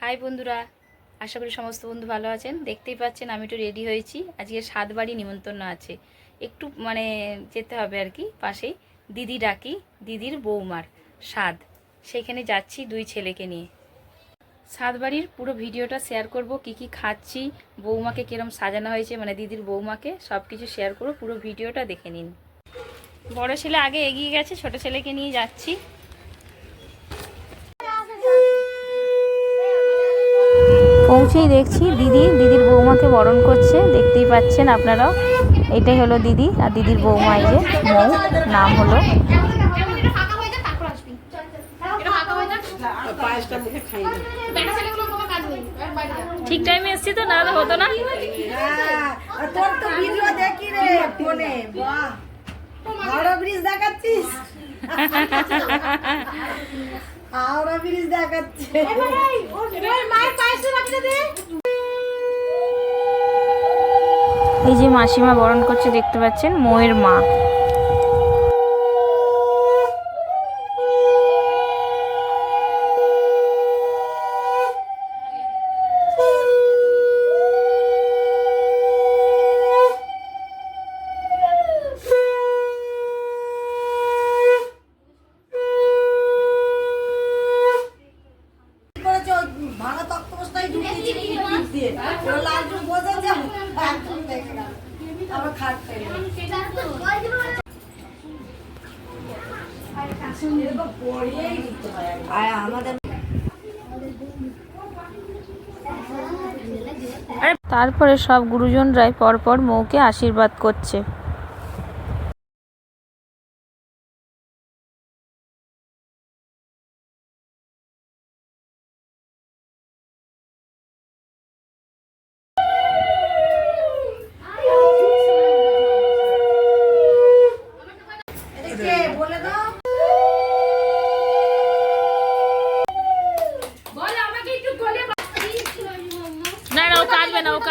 High বন্ধুরা, আশা করি সমস্ত বন্ধু ভালো আছেন। দেখতেই পাচ্ছেন আমি একটু রেডি হয়েছি। আজকে 7 বাড়ি নিমন্ত্রণ আছে, একটু যেতে হবে আর কি। পাশেই দিদি ডাকি, দিদির বৌমার স্বাদ, সেখানে যাচ্ছি 2 ছেলেকে নিয়ে। 7 বাড়ির পুরো ভিডিওটা শেয়ার করব, কি কি খাচ্ছি, বৌমাকে কিরম সাজানো হয়েছে, দিদির বৌমাকে সব কিছু শেয়ার করব। পুরো ভিডিওটা দেখে নিন। বড় ছেলে আগে এগিয়ে গেছে, ছোট ছেলেকে নিয়ে যাচ্ছি। পৌঁছেই দেখছি দিদির বৌমাকে বরণ করছে, দেখতেই পাচ্ছেন আপনারাও। এটাই হলো দিদি আর দিদির বৌমা, এই যে মৌ নাম হলো। ঠিক টাইমে এসছি তো, না হতো না। এই যে মাসিমা বরণ করছে, দেখতে পাচ্ছেন, মৌয়ের মা। তারপরে সব গুরুজনরাই পরপর মৌকে আশীর্বাদ করছে।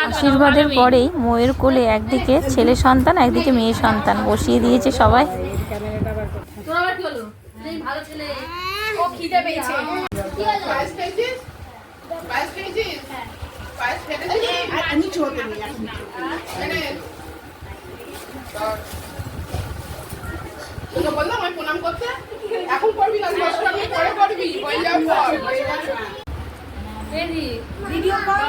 আশীর্বাদের পরেই মৌয়ের কোলে একদিকে ছেলে সন্তান, একদিকে মেয়ে সন্তান বসিয়ে দিয়েছে সবাই। বললাম আমি প্রণাম করতে, এখন করবি না, পরে করবি। ভিডিও কর,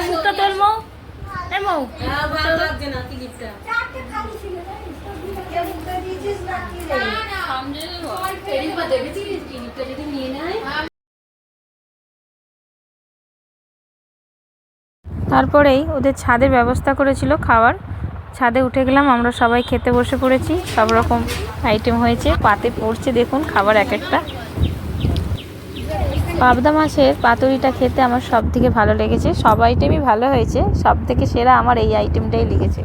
মুখটা তোল মৌ, এই মৌ ভালো লাগছে না কি গিফটটা চারটে খালি ছিল রে, মুখটা দিয়েছিস না কি রে, সামনে ফেরি বা দেখেছিস কি গিফটটা যদি নিয়ে নেয়। তারপরেই ওদের ছাদের ব্যবস্থা করেছিল খাবার। ছাদে উঠে গেলাম, আমরা সবাই খেতে বসে পড়েছি। সব রকম আইটেম হয়েছে, পাতে পড়ছে দেখুন খাবার এক একটা। পাবদা মাছের পাতুরিটা খেতে আমার সব থেকে ভালো লেগেছে। সব আইটেমই ভালো হয়েছে, সব থেকে সেরা আমার এই আইটেমটাই লেগেছে।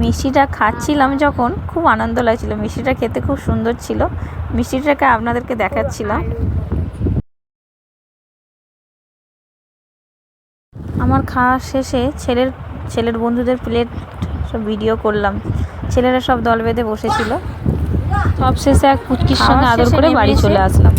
মিষ্টিটা খাচ্ছিলাম যখন, খুব আনন্দ লাগছিল। মিষ্টিটা খেতে খুব সুন্দর ছিল। মিষ্টিটাকে আপনাদেরকে দেখাচ্ছিলাম। আমার খাওয়া শেষে ছেলের বন্ধুদের প্লেট সব ভিডিও করলাম। ছেলেরা সব দল বেঁধে বসেছিল। সব শেষে এক পুচকির সঙ্গে আদর করে বাড়ি চলে আসলাম।